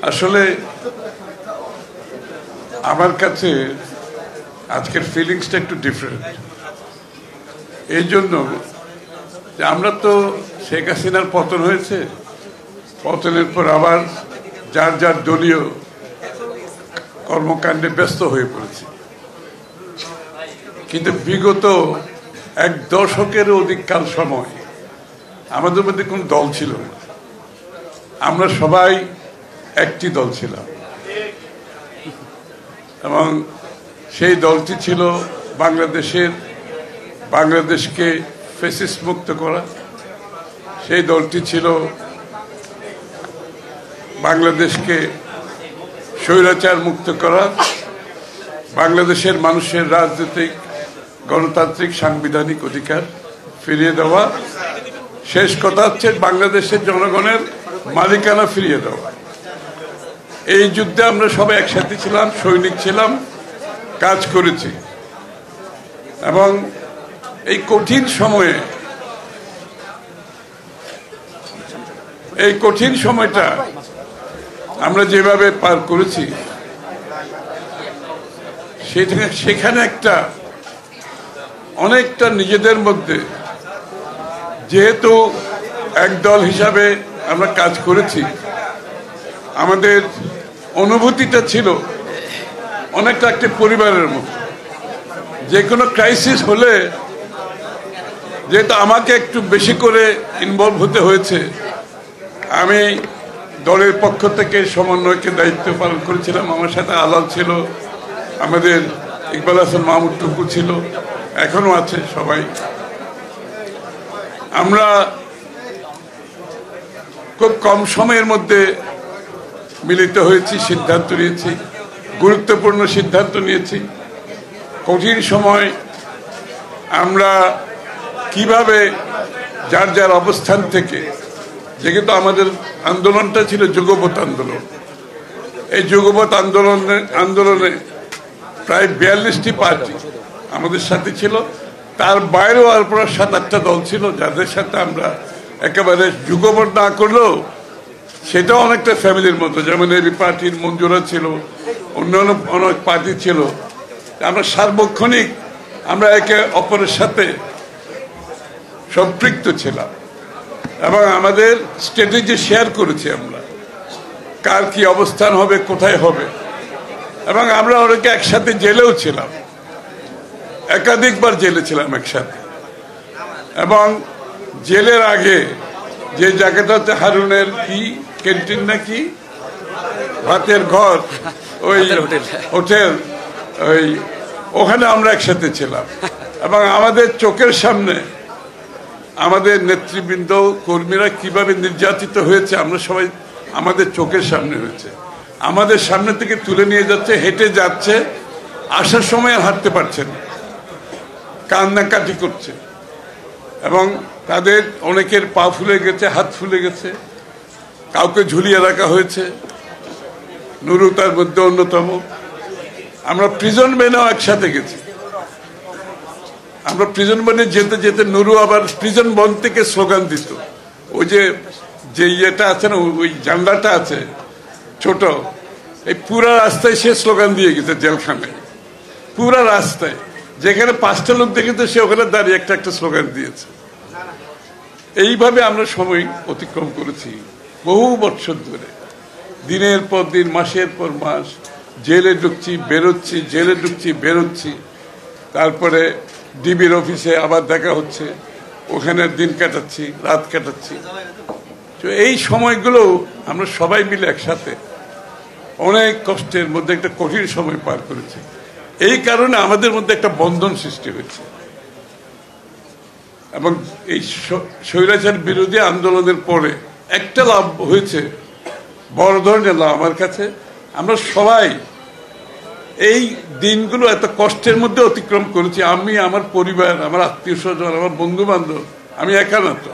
আসলে আমার কাছে আজকের ফিলিংসটা একটু ডিফারেন্ট। এই জন্য যে আমরা তো শেখ হাসিনার পতন হয়েছে, পতনের পর আবার যার যার দলীয় কর্মকাণ্ডে ব্যস্ত হয়ে পড়েছি। কিন্তু বিগত এক দশকেরও অধিক কাল সময় আমাদের মধ্যে কোনো দল ছিল না। আমরা সবাই একটি দল ছিলাম এবং সেই দলটি ছিল বাংলাদেশকে ফ্যাসিস্ট মুক্ত করা। সেই দলটি ছিল বাংলাদেশকে স্বৈরাচার মুক্ত করা, বাংলাদেশের মানুষের রাজনৈতিক, গণতান্ত্রিক, সাংবিধানিক অধিকার ফিরিয়ে দেওয়া, শেষ কথা হচ্ছে বাংলাদেশের জনগণের মালিকানা ফিরিয়ে দেওয়া। এই যুদ্ধে আমরা সবাই একসাথে ছিলাম, সৈনিক ছিলাম, কাজ করেছি এবং এই কঠিন সময়টা আমরা যেভাবে পার করেছি সেখানে অনেকটা নিজেদের মধ্যে, যেহেতু এক দল হিসাবে আমরা কাজ করেছি, আমাদের অনুভূতিটা ছিল অনেকটা একটা পরিবারের মতো। যে কোনো ক্রাইসিস হলে যেহেতু আমাকে একটু বেশি করে ইনভলভ হতে হয়েছে, আমি দলের পক্ষ থেকে সমন্বয়কে দায়িত্ব পালন করেছিলাম। আমার সাথে আলাল ছিল, আমাদের ইকবাল হাসান মাহমুদ টুকু ছিল, এখনো আছে সবাই। আমরা খুব কম সময়ের মধ্যে মিলিত হয়েছি, সিদ্ধান্ত নিয়েছি, গুরুত্বপূর্ণ সিদ্ধান্ত নিয়েছি। কঠিন সময় আমরা কিভাবে যার যার অবস্থান থেকে, যেহেতু আমাদের আন্দোলনটা ছিল যুগপৎ আন্দোলন, এই যুগপৎ আন্দোলনে প্রায় 42টি পার্টি আমাদের সাথে ছিল। তার বাইরেও আর প্রায় 7-8টা দল ছিল যাদের সাথে আমরা একেবারে যুগপৎ না করলেও সেটাও অনেকটা ফ্যামিলির মতো। যেমন এবি পার্টির মঞ্জুরা ছিল, অন্যান্য অনেক পার্টি ছিল। আমরা সার্বক্ষণিক আমরা একে অপরের সাথে সম্পৃক্ত ছিলাম এবং আমাদের স্ট্র্যাটেজি শেয়ার করেছি আমরা, কার কি অবস্থান হবে, কোথায় হবে। এবং আমরা অনেকে একসাথে জেলেও ছিলাম, একাধিকবার জেলে ছিলাম একসাথে। এবং জেলের আগে যে জায়গাটা হচ্ছে হারুনের কি ক্যান্টিন নাকি ভাতের ঘর, ওই হোটেল, ওখানে আমরা একসাথে ছিলাম। এবং আমাদের চোখের সামনে আমাদের নেতৃবৃন্দ, কর্মীরা কিভাবে নির্যাতিত হয়েছে আমরা সবাই, আমাদের চোখের সামনে হয়েছে। আমাদের সামনে থেকে তুলে নিয়ে যাচ্ছে, হেঁটে যাচ্ছে, আসার সময় আর হাঁটতে পারছে না, কান্নাকাটি করছে। এবং তাদের অনেকের পা ফুলে গেছে, হাত ফুলে গেছে, কাউকে ঝুলিয়ে রাখা হয়েছে, নুরু তার মধ্যে অন্যতম। আমরা প্রিজন ভ্যানেও একসাথে গেছি। আমরা প্রিজন ভ্যানে যেতে যেতে নুরু আবার প্রিজন বন থেকে স্লোগান দিত। ওই যে ইয়েটা আছে না, ওই জানলাটা আছে ছোট, এই পুরা রাস্তায় সে স্লোগান দিয়ে গেছে জেলখানায়, পুরা রাস্তায়। যেখানে 5টা লোক দেখেছে সে ওখানে দাঁড়িয়ে একটা স্লোগান দিয়েছে। এইভাবে আমরা সময় অতিক্রম করেছি বহু বছর ধরে, দিনের পর দিন, মাসের পর মাস। জেলে ঢুকছি, বেরোচ্ছি, জেলে ঢুকছি, বেরোচ্ছি। তারপরে ডিবির অফিসে আবার দেখা হচ্ছে, ওখানে দিন কাটাচ্ছি, রাত কাটাচ্ছি। তো এই সময়গুলো আমরা সবাই মিলে একসাথে অনেক কষ্টের মধ্যে একটা কঠিন সময় পার করেছি। এই কারণে আমাদের মধ্যে একটা বন্ধন সৃষ্টি হয়েছে। এবং এই স্বৈরাচার বিরোধী আন্দোলনের পরে একটা লাভ হয়েছে, বড় ধরনের লাভ আমার কাছে। আমরা সবাই এই দিনগুলো এত কষ্টের মধ্যে অতিক্রম করেছি। আমি, আমার পরিবার, আমার আত্মীয় স্বজন, আমার বন্ধু বান্ধব, আমি একা না তো,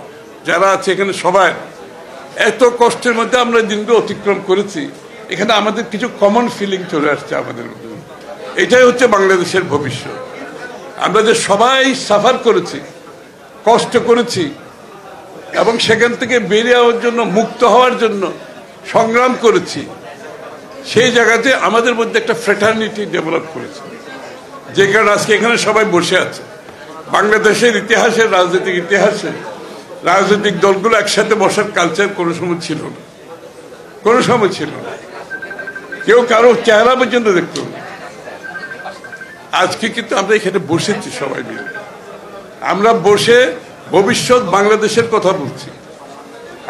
যারা আছে এখানে সবাই এত কষ্টের মধ্যে আমরা দিনগুলো অতিক্রম করেছি। এখানে আমাদের কিছু কমন ফিলিং চলে আসছে আমাদের মধ্যে। এটাই হচ্ছে বাংলাদেশের ভবিষ্যৎ। আমরা যে সবাই সাফার করেছি, কষ্ট করেছি এবং সেখান থেকে বেরিয়ে যাওয়ার জন্য, মুক্ত হওয়ার জন্য সংগ্রাম করেছি, সেই জায়গাতে আমাদের মধ্যে একটা ফ্রেটার্নিটি ডেভেলপ করেছে, যে কারণে আজকে এখানে সবাই বসে আছে। বাংলাদেশের ইতিহাসে, রাজনৈতিক ইতিহাসে রাজনৈতিক দলগুলো একসাথে বসার কালচার কোনো সময় ছিল না, কোনো সময় ছিল না। কেউ কারো চেহারা পর্যন্ত দেখত না। আজকে কিন্তু আমরা এখানে বসেছি সবাই মিলে, আমরা বসে ভবিষ্যৎ বাংলাদেশের কথা বলছি।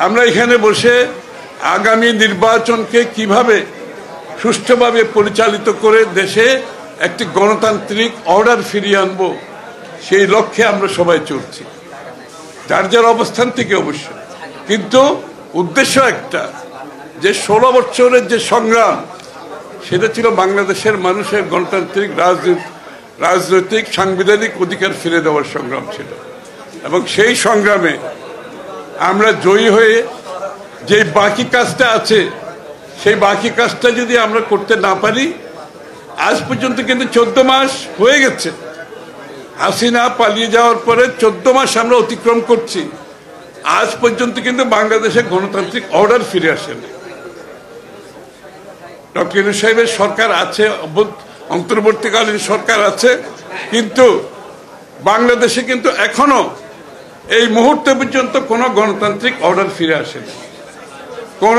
আমরা এখানে বসে আগামী নির্বাচনকে কিভাবে সুষ্ঠুভাবে পরিচালিত করে দেশে একটি গণতান্ত্রিক অর্ডার ফিরিয়ে আনবো, সেই লক্ষ্যে আমরা সবাই চলছি, যার যার অবস্থান থেকে অবশ্য। কিন্তু উদ্দেশ্য একটা, যে 16 বছরের যে সংগ্রাম, সেটা ছিল বাংলাদেশের মানুষের গণতান্ত্রিক রাজনৈতিক সাংবিধানিক অধিকার ফিরে দেওয়ার সংগ্রাম ছিল। এবং সেই সংগ্রামে আমরা জয়ী হয়ে যে বাকি কাজটা আছে, সেই বাকি কাজটা যদি আমরা করতে না পারি, আজ পর্যন্ত কিন্তু 14 মাস হয়ে গেছে। হাসিনা পালিয়ে যাওয়ার পরে 14 মাস আমরা অতিক্রম করছি, আজ পর্যন্ত কিন্তু বাংলাদেশে গণতান্ত্রিক অর্ডার ফিরে আসেনি। ডক্টর ইউনূস সাহেবের সরকার আছে, অন্তর্বর্তীকালীন সরকার আছে, কিন্তু বাংলাদেশে কিন্তু এখনো এই মুহূর্তে পর্যন্ত কোনো গণতান্ত্রিক অর্ডার ফিরে আসেনি। কোন,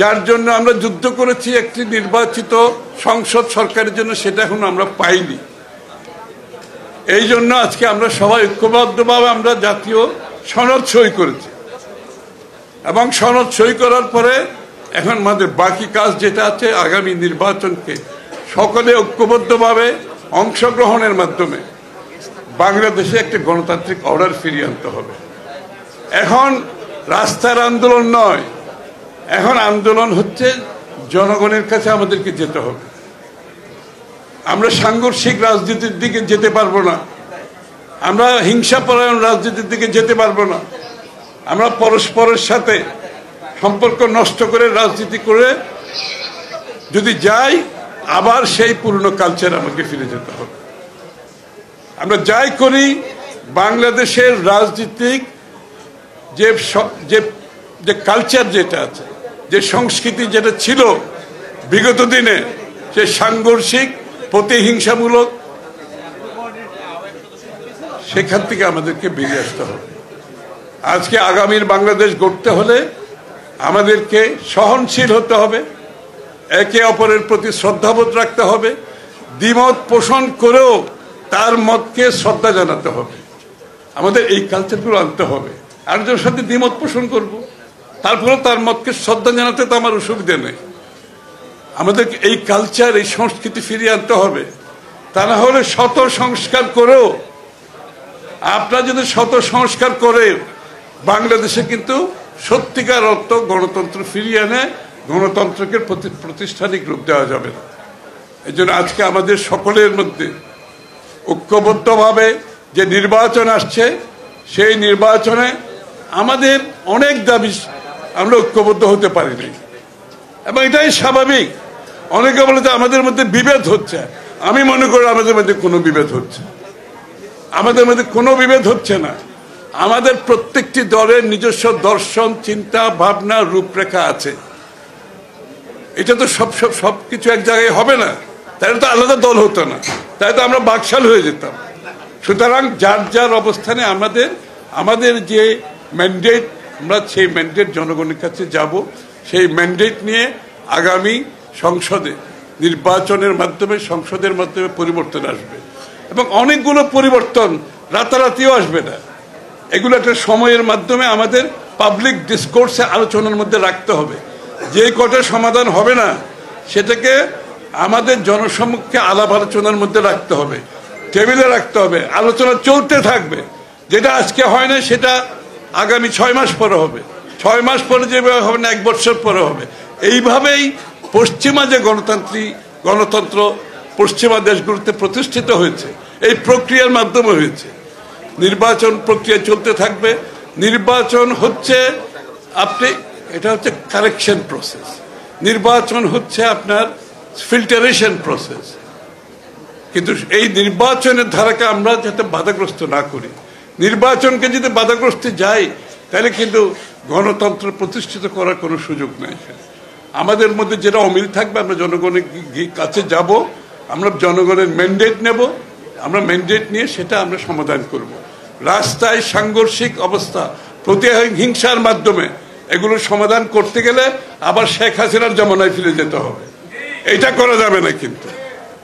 যার জন্য আমরা যুদ্ধ করেছি একটি নির্বাচিত সংসদ সরকারের জন্য, সেটা এখন আমরা পাইনি। এই জন্য আজকে আমরা সবাই ঐক্যবদ্ধভাবে আমরা জাতীয় সনদ সই করেছি, এবং সনদ সই করার পরে এখন আমাদের বাকি কাজ যেটা আছে, আগামী নির্বাচনকে সকলে ঐক্যবদ্ধভাবে অংশগ্রহণের মাধ্যমে বাংলাদেশে একটা গণতান্ত্রিক অর্ডার ফিরিয়ে আনতে হবে। এখন রাস্তার আন্দোলন নয়, এখন আন্দোলন হচ্ছে জনগণের কাছে আমাদেরকে যেতে হবে। আমরা সাংঘর্ষিক রাজনীতির দিকে যেতে পারবো না, আমরা হিংসাপরায়ণ রাজনীতির দিকে যেতে পারবো না। আমরা পরস্পরের সাথে সম্পর্ক নষ্ট করে রাজনীতি করে যদি যাই, আবার সেই পুরনো কালচার আমাকে ফিরে যেতে হবে। আমরা যাই করি, বাংলাদেশের রাজনীতিক যে কালচার যেটা আছে, যে সংস্কৃতি যেটা ছিল বিগত দিনে, সে সাংঘর্ষিক প্রতিহিংসামূলক, সেখান থেকে আমাদেরকে বেরিয়ে আসতে হবে। আজকে আগামীর বাংলাদেশ গড়তে হলে আমাদেরকে সহনশীল হতে হবে, একে অপরের প্রতি শ্রদ্ধাবোধ রাখতে হবে, দ্বিমত পোষণ করেও তার মতকে শ্রদ্ধা জানাতে হবে। আমাদের এই কালচারগুলো আনতে হবে। আরেকজনের সাথে দ্বিমত পোষণ করব, তারপরে তার মতকে শ্রদ্ধা জানাতে তো আমার অসুবিধা নেই। আমাদেরকে এই কালচার, এই সংস্কৃতি ফিরিয়ে আনতে হবে। তা না হলে শত সংস্কার করেও, আপনারা যদি শত সংস্কার করে বাংলাদেশে কিন্তু সত্যিকার অর্থ গণতন্ত্র ফিরিয়ে আনে, গণতন্ত্রকে প্রতিষ্ঠানিক রূপ দেওয়া যাবে না। এই জন্য আজকে আমাদের সকলের মধ্যে ঐক্যবদ্ধভাবে যে নির্বাচন আসছে, সেই নির্বাচনে আমাদের অনেক দাবি আমরা ঐক্যবদ্ধ হতে পারিনি, এবং এটাই স্বাভাবিক। অনেকে বলে যে আমাদের মধ্যে বিভেদ হচ্ছে, আমি মনে করি আমাদের মধ্যে কোনো বিভেদ হচ্ছে, আমাদের মধ্যে কোনো বিভেদ হচ্ছে না। আমাদের প্রত্যেকটি দলের নিজস্ব দর্শন, চিন্তা, ভাবনা, রূপরেখা আছে। এটা তো সবকিছু এক জায়গায় হবে না, তাহলে তো আলাদা দল হতো না, তাই তো আমরা বাকশাল হয়ে যেতাম। সুতরাং যার যার অবস্থানে আমাদের যে ম্যান্ডেট, আমরা সেই ম্যান্ডেট জনগণের কাছে যাব। সেই ম্যান্ডেট নিয়ে আগামী সংসদে নির্বাচনের মাধ্যমে, সংসদের মাধ্যমে পরিবর্তন আসবে, এবং অনেকগুলো পরিবর্তন রাতারাতিও আসবে না। এগুলো একটা সময়ের মাধ্যমে আমাদের পাবলিক ডিসকোর্সে আলোচনার মধ্যে রাখতে হবে। যে কটা সমাধান হবে না, সেটাকে আমাদের জনসম্মুখে আলাপ আলোচনার মধ্যে রাখতে হবে, টেবিলে রাখতে হবে, আলোচনা চলতে থাকবে। যেটা আজকে হয় না, সেটা আগামী 6 মাস পরে হবে, 6 মাস পরে যেভাবে হবে না, 1 বছর পরে হবে। এইভাবেই পশ্চিমা যে গণতন্ত্র পশ্চিমা দেশগুলোতে প্রতিষ্ঠিত হয়েছে, এই প্রক্রিয়ার মাধ্যমে হয়েছে। নির্বাচন প্রক্রিয়া চলতে থাকবে। নির্বাচন হচ্ছে এটা হচ্ছে কারেকশন প্রসেস, নির্বাচন হচ্ছে আপনার ফিল্টারেশন প্রসেস। কিন্তু এই নির্বাচনের ধারাকে আমরা যাতে বাধাগ্রস্ত না করি, নির্বাচনকে যদি বাধাগ্রস্ত যাই, তাহলে কিন্তু গণতন্ত্র প্রতিষ্ঠিত করার কোনো সুযোগ নেই। আমাদের মধ্যে যেটা অমিল থাকবে আমরা জনগণের কাছে যাব, আমরা জনগণের ম্যান্ডেট নেব, আমরা ম্যান্ডেট নিয়ে সেটা আমরা সমাধান করব। রাস্তায় সাংঘর্ষিক অবস্থা, প্রতিহিংসার মাধ্যমে এগুলো সমাধান করতে গেলে আবার শেখ হাসিনার জমানায় ফিরে যেতে হবে, এটা করা যাবে না কিন্তু।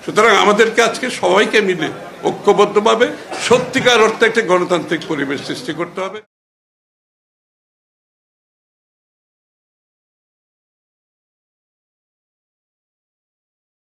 সুতরাং আমাদেরকে আজকে সবাইকে মিলে ঐক্যবদ্ধভাবে সত্যিকার অর্থে একটা গণতান্ত্রিক পরিবেশ সৃষ্টি করতে হবে।